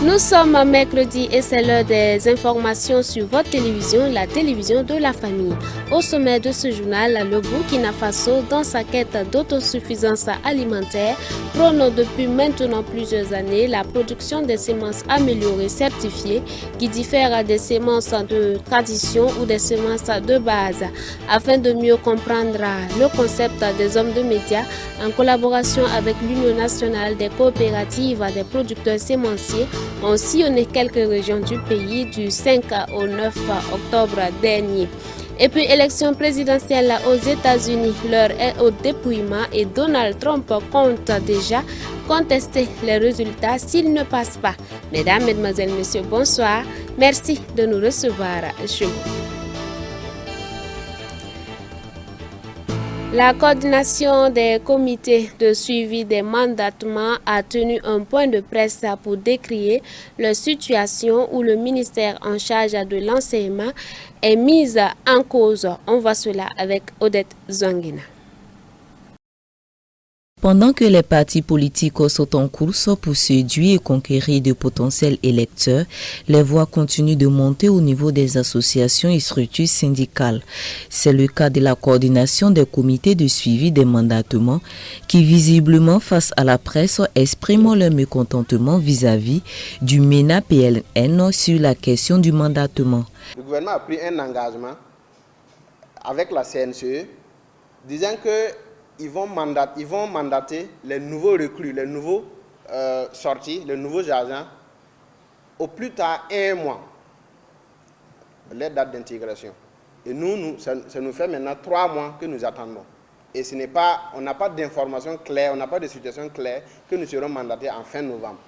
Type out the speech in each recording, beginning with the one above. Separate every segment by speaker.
Speaker 1: Nous sommes mercredi et c'est l'heure des informations sur votre télévision, la télévision de la famille. Au sommet de ce journal, le Burkina Faso, dans sa quête d'autosuffisance alimentaire, prône depuis maintenant plusieurs années la production des semences améliorées certifiées qui diffèrent des semences de tradition ou des semences de base. Afin de mieux comprendre le concept des hommes de médias, en collaboration avec l'Union nationale des coopératives des producteurs sémenciers, ont sillonné quelques régions du pays du 5 au 9 octobre dernier. Et puis, élection présidentielle aux États-Unis, l'heure est au dépouillement et Donald Trump compte déjà contester les résultats s'il ne passe pas. Mesdames, Mesdemoiselles, Messieurs, bonsoir. Merci de nous recevoir chez vous. La coordination des comités de suivi des mandatements a tenu un point de presse pour décrire la situation où le ministère en charge de l'enseignement est mis en cause. On voit cela avec Odette Zongina.
Speaker 2: Pendant que les partis politiques sont en course pour séduire et conquérir de potentiels électeurs, les voix continuent de monter au niveau des associations et structures syndicales. C'est le cas de la coordination des comités de suivi des mandatements qui, visiblement face à la presse, expriment leur mécontentement vis-à-vis du MENA-PLN sur la question du mandatement.
Speaker 3: Le gouvernement a pris un engagement avec la CNCE disant que ils vont mandater les nouveaux recrues, les nouveaux sortis, les nouveaux agents au plus tard 1 mois, les dates d'intégration. Et ça nous fait maintenant 3 mois que nous attendons. Et on n'a pas d'informations claires, on n'a pas de situation claire que nous serons mandatés en fin novembre.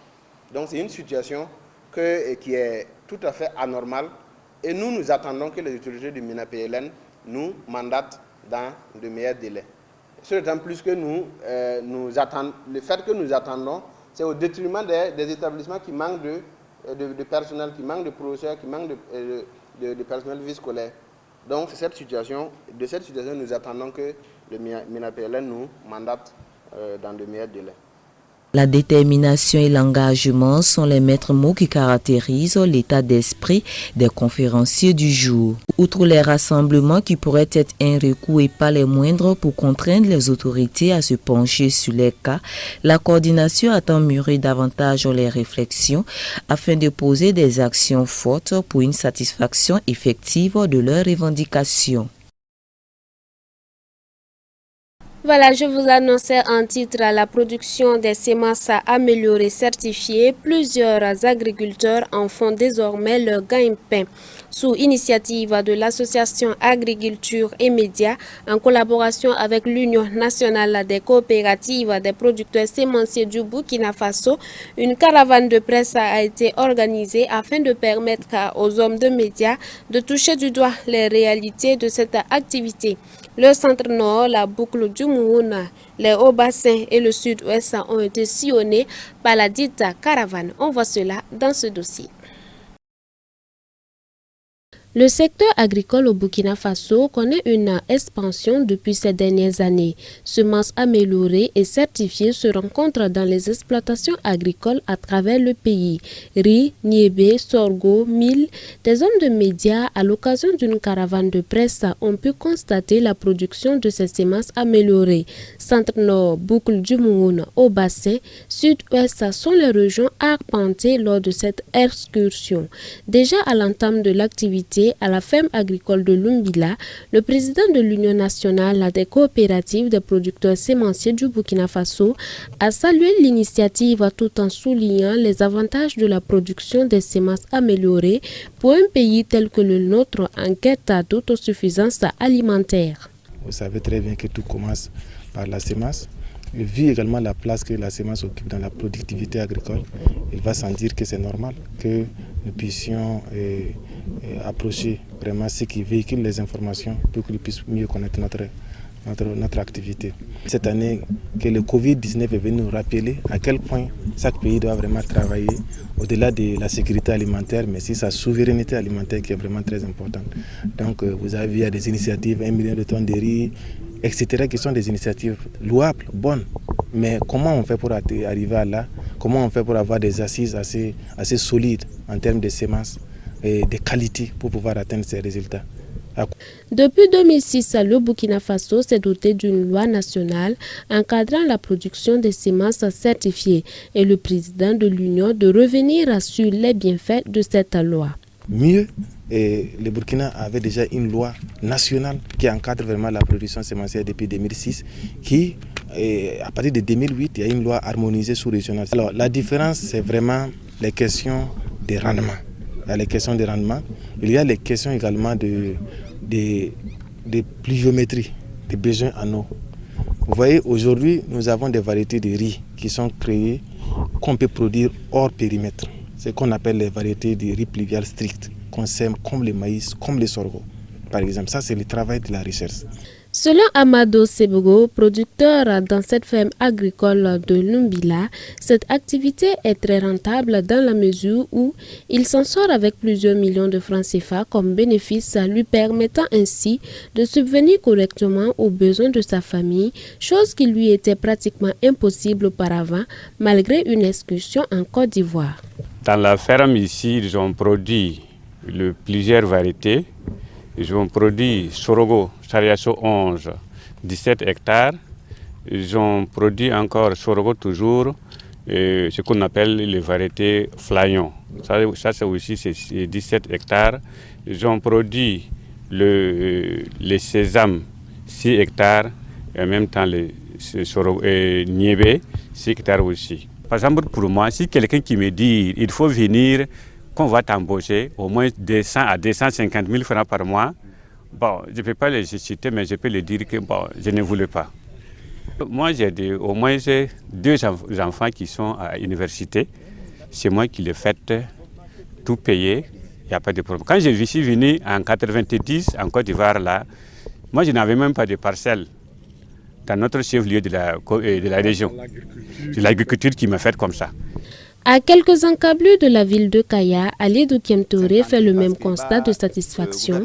Speaker 3: Donc c'est une situation qui est tout à fait anormale. Et nous attendons que les autorités du MENA-PLN nous mandatent dans de meilleurs délais. D'autant plus que le fait que nous attendons, c'est au détriment des établissements qui manquent de personnel, qui manquent de professeurs, qui manquent de personnel vie scolaire. Donc, de cette situation, nous attendons que le MENA-PLN nous mandate dans de meilleurs délais.
Speaker 2: La détermination et l'engagement sont les maîtres mots qui caractérisent l'état d'esprit des conférenciers du jour. Outre les rassemblements qui pourraient être un recours et pas les moindres pour contraindre les autorités à se pencher sur les cas, la coordination attend mûrir davantage les réflexions afin de poser des actions fortes pour une satisfaction effective de leurs revendications.
Speaker 1: Voilà, je vous annonçais en titre la production des semences améliorées certifiées. Plusieurs agriculteurs en font désormais leur gagne-pain. Sous initiative de l'association Agriculture et Médias, en collaboration avec l'Union nationale des coopératives des producteurs sémenciers du Burkina Faso, une caravane de presse a été organisée afin de permettre aux hommes de médias de toucher du doigt les réalités de cette activité. Le centre-nord, la boucle du Mouhouna, les hauts-bassins et le sud-ouest ont été sillonnés par la dite caravane. On voit cela dans ce dossier. Le secteur agricole au Burkina Faso connaît une expansion depuis ces dernières années. Semences améliorées et certifiées se rencontrent dans les exploitations agricoles à travers le pays. Riz, niébé, sorgho, mil. Des hommes de médias, à l'occasion d'une caravane de presse, ont pu constater la production de ces semences améliorées. Centre-Nord, boucle du Mouhouna, au bassin, Sud-Ouest sont les régions arpentées lors de cette excursion. Déjà à l'entame de l'activité, à la ferme agricole de Lumbila, le président de l'Union nationale des coopératives des producteurs sémenciers du Burkina Faso a salué l'initiative tout en soulignant les avantages de la production des semences améliorées pour un pays tel que le nôtre en quête d'autosuffisance alimentaire.
Speaker 4: Vous savez très bien que tout commence par la semence. Vu également la place que la semence occupe dans la productivité agricole, il va sans dire que c'est normal que nous puissions approcher vraiment ceux qui véhiculent les informations pour qu'ils puissent mieux connaître notre activité. Cette année, que le Covid-19 est venu nous rappeler à quel point chaque pays doit vraiment travailler au-delà de la sécurité alimentaire, mais aussi sa souveraineté alimentaire qui est vraiment très importante. Donc vous avez vu, il y a des initiatives, 1 million de tonnes de riz, etc., qui sont des initiatives louables, bonnes. Mais comment on fait pour arriver à là? comment on fait pour avoir des assises assez solides en termes de semences et de qualité pour pouvoir atteindre ces résultats.
Speaker 1: Depuis 2006, le Burkina Faso s'est doté d'une loi nationale encadrant la production des semences certifiées et le président de l'Union de revenir sur les bienfaits de cette loi.
Speaker 4: Mieux, le Burkina avait déjà une loi nationale qui encadre vraiment la production sémencière depuis 2006, qui, à partir de 2008, il y a une loi harmonisée sous-régionale. Alors la différence, c'est vraiment les questions de rendement. Il y a les questions de rendement, il y a les questions également de pluviométrie, des besoins en eau. Vous voyez, aujourd'hui, nous avons des variétés de riz qui sont créées, qu'on peut produire hors périmètre. C'est ce qu'on appelle les variétés de riz pluvial strict, qu'on sème comme le maïs, comme le sorgho. Par exemple, ça c'est le travail de la recherche.
Speaker 1: Selon Amado Sebego, producteur dans cette ferme agricole de Lumbila, cette activité est très rentable dans la mesure où il s'en sort avec plusieurs millions de francs CFA comme bénéfice, lui permettant ainsi de subvenir correctement aux besoins de sa famille, chose qui lui était pratiquement impossible auparavant malgré une excursion en Côte d'Ivoire.
Speaker 5: Dans la ferme ici, ils ont produit plusieurs variétés. Ils ont produit sorgho, Sariaso 11, 17 hectares. Ils ont produit encore sorgho toujours, ce qu'on appelle les variétés flayon. Ça c'est aussi 17 hectares. Ils ont produit les sésames, 6 hectares, et en même temps les niébé, 6 hectares aussi. Par exemple, pour moi, si quelqu'un qui me dit il faut venir, qu'on va t'embaucher au moins 200 à 250 000 francs par mois, bon, je ne peux pas les citer, mais je peux le dire que bon, je ne voulais pas. Moi, j'ai au moins 2 enfants qui sont à l'université. C'est moi qui les fais tout payer, il n'y a pas de problème. Quand je suis venu en 90 en Côte d'Ivoire, là, moi, je n'avais même pas de parcelle dans notre chef-lieu de la région. C'est l'agriculture qui m'a fait comme ça.
Speaker 1: À quelques encablures de la ville de Kaya, Ali Doukiem Touré fait le même constat de satisfaction.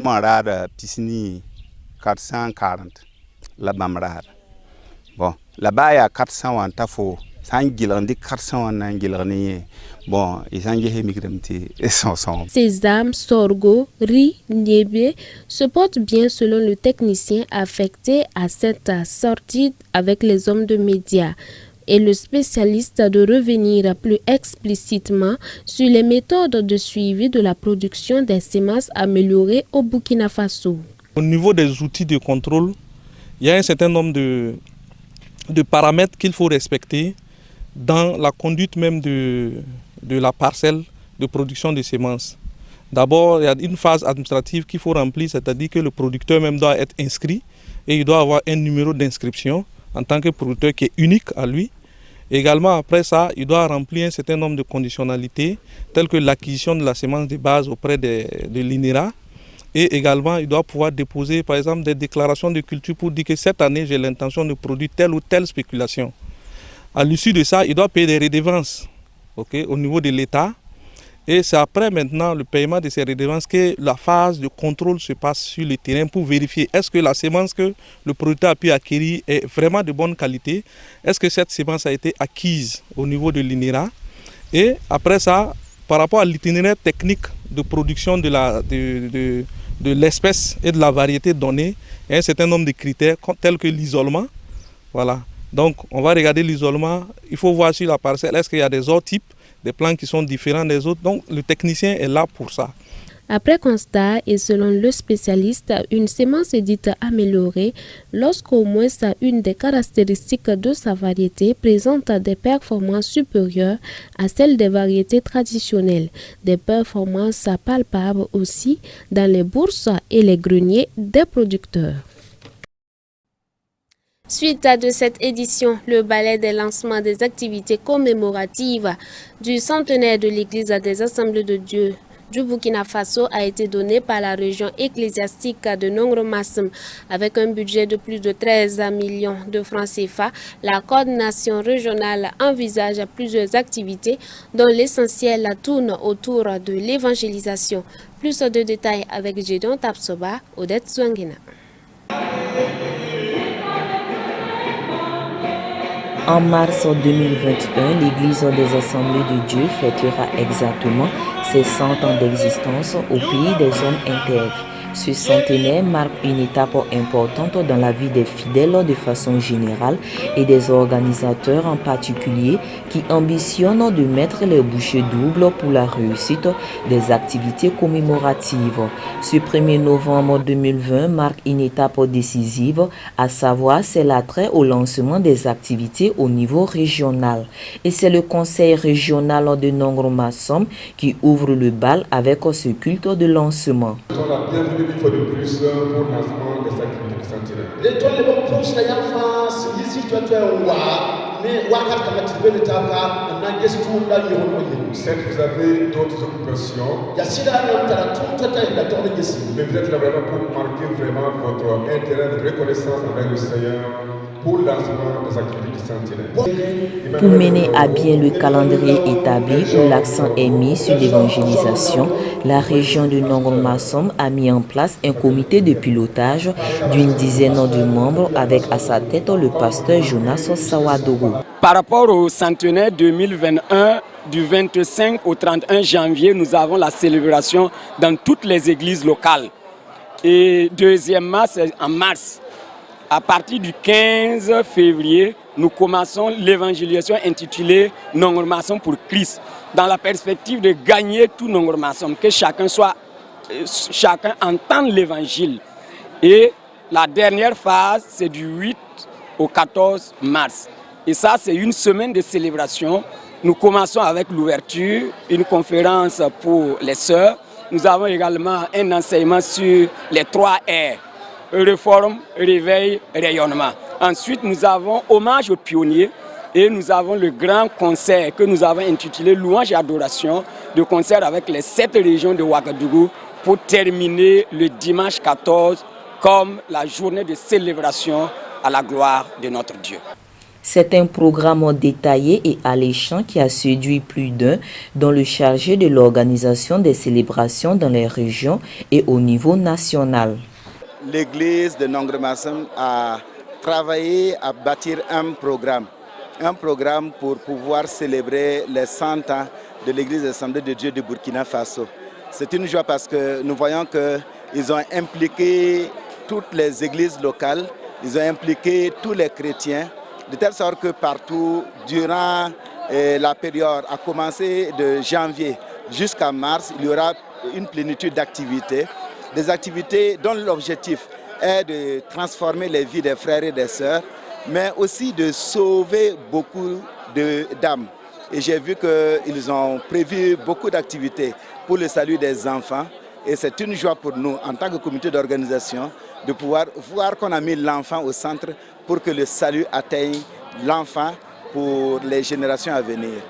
Speaker 6: 440, la Bamrad. Bon, là-bas, il y a 400 en tafo. 400 en bon, ils ont
Speaker 1: Sésame, sorgho, riz, niébé se portent bien selon le technicien affecté à cette sortie avec les hommes de médias et le spécialiste de revenir plus explicitement sur les méthodes de suivi de la production des semences améliorées au Burkina Faso.
Speaker 7: Au niveau des outils de contrôle, il y a un certain nombre de paramètres qu'il faut respecter dans la conduite même de la parcelle de production de semences. D'abord, il y a une phase administrative qu'il faut remplir, c'est-à-dire que le producteur même doit être inscrit et il doit avoir un numéro d'inscription en tant que producteur qui est unique à lui. Également, après ça, il doit remplir un certain nombre de conditionnalités, telles que l'acquisition de la semence de base auprès de l'INERA. Et également, il doit pouvoir déposer, par exemple, des déclarations de culture pour dire que cette année, j'ai l'intention de produire telle ou telle spéculation. À l'issue de ça, il doit payer des redevances au niveau de l'État. Et c'est après maintenant le paiement de ces redevances que la phase de contrôle se passe sur le terrain pour vérifier est-ce que la semence que le producteur a pu acquérir est vraiment de bonne qualité, est-ce que cette semence a été acquise au niveau de l'INERA. Et après ça, par rapport à l'itinéraire technique de production de l'espèce et de la variété donnée, il y a un certain nombre de critères tels que l'isolement. Voilà. Donc on va regarder l'isolement, il faut voir sur la parcelle, est-ce qu'il y a des autres types, des plants qui sont différents des autres. Donc le technicien est là pour ça.
Speaker 1: Après constat et selon le spécialiste, une semence est dite améliorée lorsqu'au moins une des caractéristiques de sa variété présente des performances supérieures à celles des variétés traditionnelles. Des performances palpables aussi dans les bourses et les greniers des producteurs. Suite de cette édition, le ballet des lancements des activités commémoratives du centenaire de l'Église des Assemblées de Dieu du Burkina Faso a été donné par la région ecclésiastique de Nongro-Massem. Avec un budget de plus de 13 millions de francs CFA, la coordination régionale envisage plusieurs activités dont l'essentiel tourne autour de l'évangélisation. Plus de détails avec Gédon Tapsoba, Odette Zouangena.
Speaker 2: En mars 2021, l'Église des Assemblées de Dieu fêtera exactement ses 100 ans d'existence au pays des hommes intègres. Ce centenaire marque une étape importante dans la vie des fidèles de façon générale et des organisateurs en particulier qui ambitionnent de mettre les bouchées doubles pour la réussite des activités commémoratives. Ce 1er novembre 2020 marque une étape décisive, à savoir c'est l'attrait au lancement des activités au niveau régional. Et c'est le conseil régional de Nongro-Massom qui ouvre le bal avec ce culte de lancement.
Speaker 8: Une fois de plus pour le lancement des activités du centenaire. Les toiles de pour la France, ici tu as mais Wakat Kamatibé le Taka, on a guest tout là, certes, vous avez d'autres occupations. Il y a si là, on a tout la tournée ici. Mais vous êtes là vraiment pour marquer vraiment votre intérêt, votre reconnaissance envers le Seigneur pour le lancement des activités du centenaire.
Speaker 2: Pour mener à bien le calendrier établi où l'accent est mis sur l'évangélisation, la région de Nongro-Massom a mis en place un comité de pilotage d'une dizaine de membres avec à sa tête le pasteur Jonas Sawadogo.
Speaker 9: Par rapport au centenaire 2021, du 25 au 31 janvier, nous avons la célébration dans toutes les églises locales. Et deuxièmement, c'est en mars. À partir du 15 février, nous commençons l'évangélisation intitulée Nongro-Massom pour Christ, dans la perspective de gagner tout Nongro-Massom, que chacun entende l'évangile. Et la dernière phase, c'est du 8 au 14 mars. Et ça, c'est une semaine de célébration. Nous commençons avec l'ouverture, une conférence pour les sœurs. Nous avons également un enseignement sur les 3 R. Réforme, réveil, rayonnement. Ensuite, nous avons hommage aux pionniers et nous avons le grand concert que nous avons intitulé Louange et adoration, de concert avec les 7 régions de Ouagadougou pour terminer le dimanche 14 comme la journée de célébration à la gloire de notre Dieu.
Speaker 2: C'est un programme détaillé et alléchant qui a séduit plus d'un, dont le chargé de l'organisation des célébrations dans les régions et au niveau national.
Speaker 6: L'église de Nongro-Massom a travaillé à bâtir un programme pour pouvoir célébrer les 100 ans de l'église des Assemblées de Dieu de Burkina Faso. C'est une joie parce que nous voyons qu'ils ont impliqué toutes les églises locales, ils ont impliqué tous les chrétiens, de telle sorte que partout, durant la période, à commencer de janvier jusqu'à mars, il y aura une plénitude d'activités. Des activités dont l'objectif est de transformer les vies des frères et des sœurs, mais aussi de sauver beaucoup d'âmes. Et j'ai vu qu'ils ont prévu beaucoup d'activités pour le salut des enfants. Et c'est une joie pour nous, en tant que comité d'organisation, de pouvoir voir qu'on a mis l'enfant au centre pour que le salut atteigne l'enfant pour les générations à venir.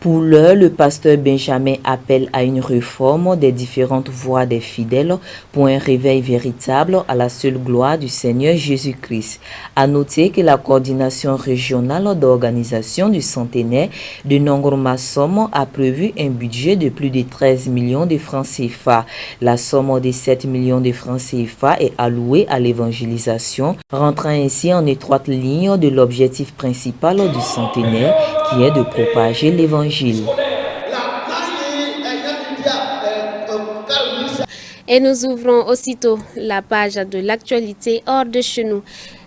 Speaker 2: Pour l'heure, le pasteur Benjamin appelle à une réforme des différentes voies des fidèles pour un réveil véritable à la seule gloire du Seigneur Jésus-Christ. À noter que la coordination régionale d'organisation du centenaire de Nongro-Massom a prévu un budget de plus de 13 millions de francs CFA. La somme de 7 millions de francs CFA est allouée à l'évangélisation, rentrant ainsi en étroite ligne de l'objectif principal du centenaire qui est de propager l'évangile.
Speaker 1: Et nous ouvrons aussitôt la page de l'actualité hors de chez nous.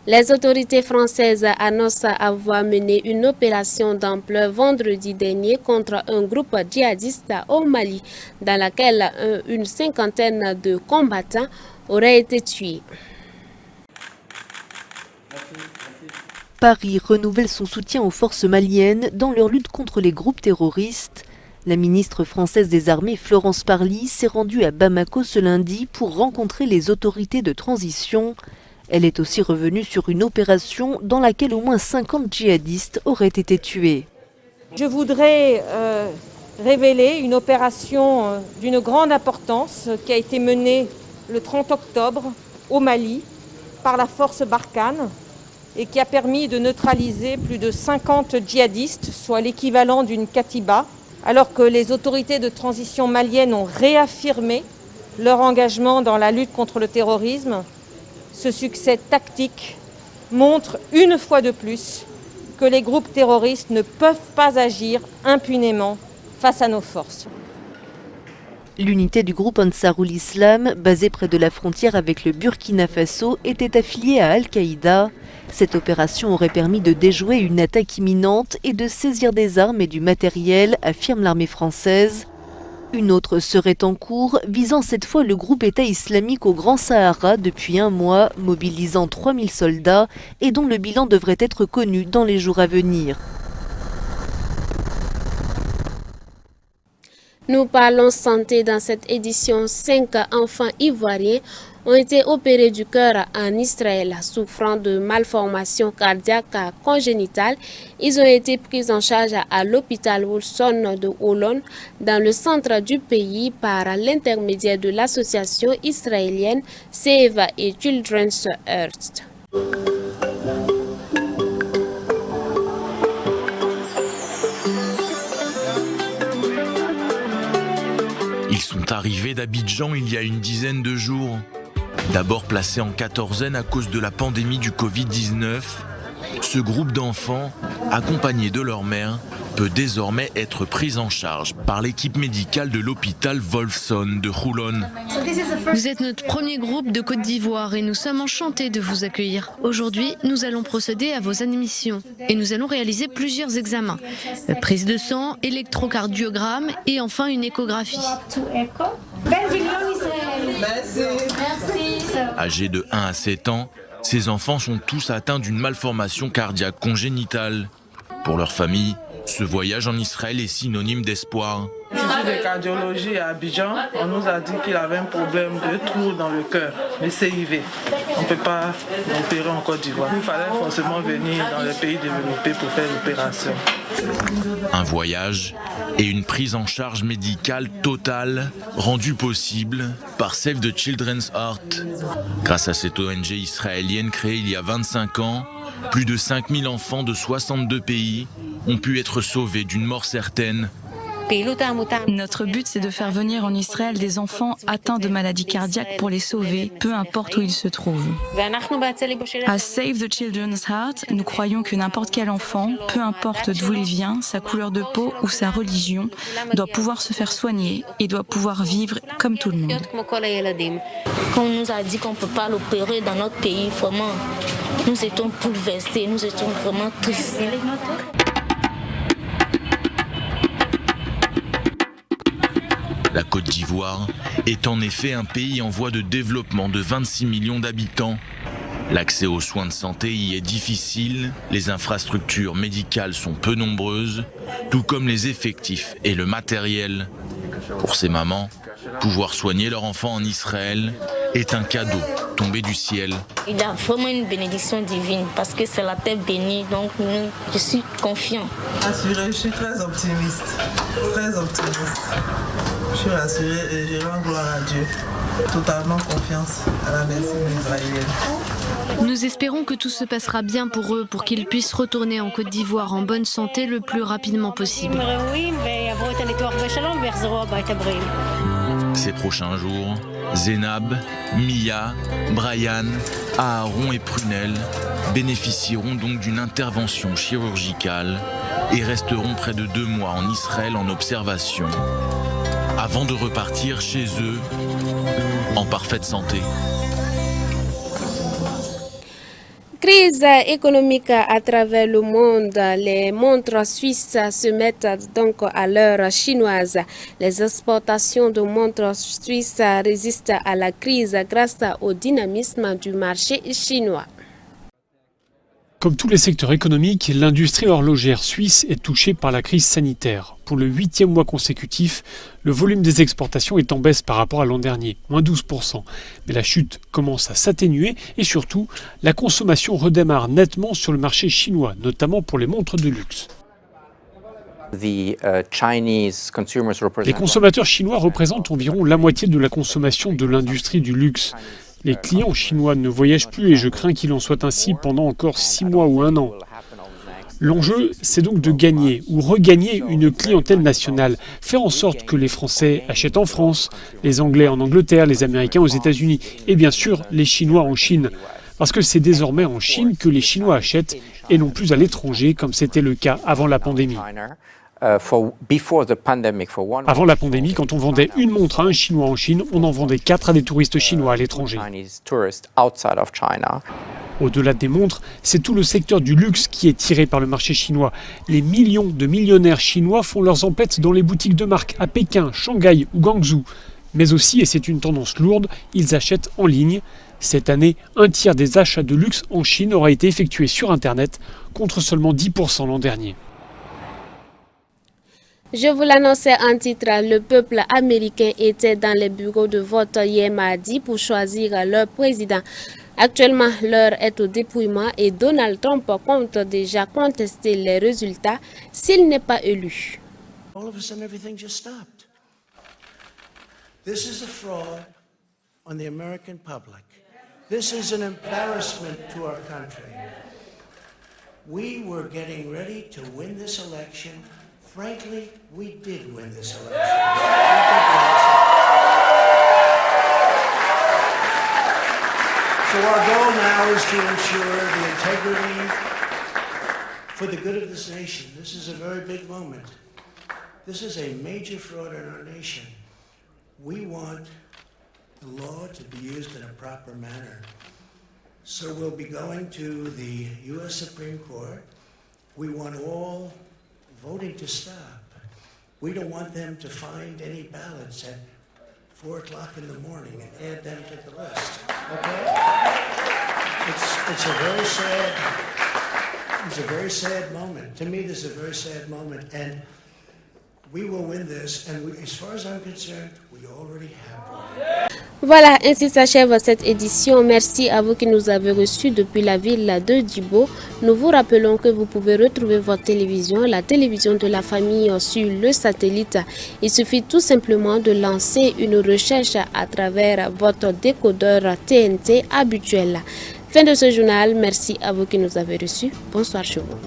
Speaker 1: Les autorités françaises annoncent avoir mené une opération d'ampleur vendredi dernier contre un groupe djihadiste au Mali, dans laquelle une cinquantaine de combattants auraient été tués.
Speaker 10: Paris renouvelle son soutien aux forces maliennes dans leur lutte contre les groupes terroristes. La ministre française des Armées, Florence Parly, s'est rendue à Bamako ce lundi pour rencontrer les autorités de transition. Elle est aussi revenue sur une opération dans laquelle au moins 50 djihadistes auraient été tués.
Speaker 11: Je voudrais révéler une opération d'une grande importance qui a été menée le 30 octobre au Mali par la force Barkhane, et qui a permis de neutraliser plus de 50 djihadistes, soit l'équivalent d'une katiba, alors que les autorités de transition maliennes ont réaffirmé leur engagement dans la lutte contre le terrorisme. Ce succès tactique montre une fois de plus que les groupes terroristes ne peuvent pas agir impunément face à nos forces.
Speaker 10: L'unité du groupe Ansarul Islam, basée près de la frontière avec le Burkina Faso, était affiliée à Al-Qaïda. Cette opération aurait permis de déjouer une attaque imminente et de saisir des armes et du matériel, affirme l'armée française. Une autre serait en cours, visant cette fois le groupe État islamique au Grand Sahara depuis un mois, mobilisant 3000 soldats et dont le bilan devrait être connu dans les jours à venir.
Speaker 1: Nous parlons santé dans cette édition. 5 enfants ivoiriens ont été opérés du cœur en Israël souffrant de malformations cardiaques congénitales. Ils ont été pris en charge à l'hôpital Wilson de Holon dans le centre du pays par l'intermédiaire de l'association israélienne Save et Children's Earth.
Speaker 12: Ils sont arrivés d'Abidjan il y a une dizaine de jours. D'abord placé en quatorzaine à cause de la pandémie du Covid-19, ce groupe d'enfants, accompagnés de leur mère, peut désormais être pris en charge par l'équipe médicale de l'hôpital Wolfson de Roulon.
Speaker 13: Vous êtes notre premier groupe de Côte d'Ivoire et nous sommes enchantés de vous accueillir. Aujourd'hui, nous allons procéder à vos admissions et nous allons réaliser plusieurs examens. Prise de sang, électrocardiogramme et enfin une échographie.
Speaker 12: Âgés de 1 à 7 ans, ces enfants sont tous atteints d'une malformation cardiaque congénitale. Pour leur famille, ce voyage en Israël est synonyme d'espoir.
Speaker 14: L'Institut de cardiologie à Abidjan, on nous a dit qu'il avait un problème de trou dans le cœur, le CIV. On ne peut pas l'opérer en Côte d'Ivoire. Il fallait forcément venir dans les pays développés pour faire l'opération.
Speaker 12: Un voyage et une prise en charge médicale totale rendue possible par Save the Children's Heart. Grâce à cette ONG israélienne créée il y a 25 ans, plus de 5000 enfants de 62 pays ont pu être sauvés d'une mort certaine.
Speaker 15: Notre but, c'est de faire venir en Israël des enfants atteints de maladies cardiaques pour les sauver, peu importe où ils se trouvent. À Save the Children's Heart, nous croyons que n'importe quel enfant, peu importe d'où il vient, sa couleur de peau ou sa religion, doit pouvoir se faire soigner et doit pouvoir vivre comme tout le monde.
Speaker 16: Quand on nous a dit qu'on ne peut pas l'opérer dans notre pays, vraiment, nous étions bouleversés, nous étions vraiment tristes.
Speaker 12: La Côte d'Ivoire est en effet un pays en voie de développement de 26 millions d'habitants. L'accès aux soins de santé y est difficile, les infrastructures médicales sont peu nombreuses, tout comme les effectifs et le matériel. Pour ces mamans, pouvoir soigner leur enfant en Israël est un cadeau tombé du ciel.
Speaker 16: Il y a vraiment une bénédiction divine parce que c'est la terre bénie, donc je suis confiant.
Speaker 14: Assuré, je suis très optimiste, très optimiste. Je suis rassuré et je rends gloire à Dieu. Totalement confiance à la médecine israélienne.
Speaker 13: Nous espérons que tout se passera bien pour eux, pour qu'ils puissent retourner en Côte d'Ivoire en bonne santé le plus rapidement possible.
Speaker 12: Ces prochains jours, Zénab, Mia, Brian, Aaron et Prunelle bénéficieront donc d'une intervention chirurgicale et resteront près de 2 mois en Israël en observation, avant de repartir chez eux en parfaite santé.
Speaker 1: Crise économique à travers le monde, les montres suisses se mettent donc à l'heure chinoise. Les exportations de montres suisses résistent à la crise grâce au dynamisme du marché chinois.
Speaker 17: Comme tous les secteurs économiques, l'industrie horlogère suisse est touchée par la crise sanitaire. Pour le 8e mois consécutif, le volume des exportations est en baisse par rapport à l'an dernier, moins 12%. Mais la chute commence à s'atténuer et surtout, la consommation redémarre nettement sur le marché chinois, notamment pour les montres de luxe. Les consommateurs chinois représentent environ la moitié de la consommation de l'industrie du luxe. Les clients chinois ne voyagent plus et je crains qu'il en soit ainsi pendant encore 6 mois ou 1 an. L'enjeu, c'est donc de gagner ou regagner une clientèle nationale, faire en sorte que les Français achètent en France, les Anglais en Angleterre, les Américains aux États-Unis et bien sûr les Chinois en Chine. Parce que c'est désormais en Chine que les Chinois achètent et non plus à l'étranger comme c'était le cas avant la pandémie. Avant la pandémie, quand on vendait une montre à un Chinois en Chine, on en vendait 4 à des touristes chinois à l'étranger. Au-delà des montres, c'est tout le secteur du luxe qui est tiré par le marché chinois. Les millions de millionnaires chinois font leurs emplettes dans les boutiques de marque à Pékin, Shanghai ou Guangzhou. Mais aussi, et c'est une tendance lourde, ils achètent en ligne. Cette année, un tiers des achats de luxe en Chine aura été effectué sur Internet, contre seulement 10% l'an dernier.
Speaker 1: Je vous l'annonçais en titre, le peuple américain était dans les bureaux de vote hier mardi pour choisir leur président. Actuellement, l'heure est au dépouillement et Donald Trump compte déjà contester les résultats s'il n'est pas élu.
Speaker 18: All of a sudden, everything just stopped. This is a fraud on the American public. This is an embarrassment to our country. We were getting ready to win this election. Frankly, we did win this election. So our goal now is to ensure the integrity for the good of this nation. This is a very big moment. This is a major fraud in our nation. We want the law to be used in a proper manner. So we'll be going to the U.S. Supreme Court. We want all voting to stop. We don't want them to find any ballots at 4 o'clock in the morning and add them to the list. Okay? It's a very sad moment. To me, this is a very sad moment, and we will win this. And as far as I'm concerned, we already have won.
Speaker 1: Voilà, ainsi s'achève cette édition. Merci à vous qui nous avez reçus depuis la ville de Djibo. Nous vous rappelons que vous pouvez retrouver votre télévision, la télévision de la famille, sur le satellite. Il suffit tout simplement de lancer une recherche à travers votre décodeur TNT habituel. Fin de ce journal. Merci à vous qui nous avez reçus. Bonsoir chez vous.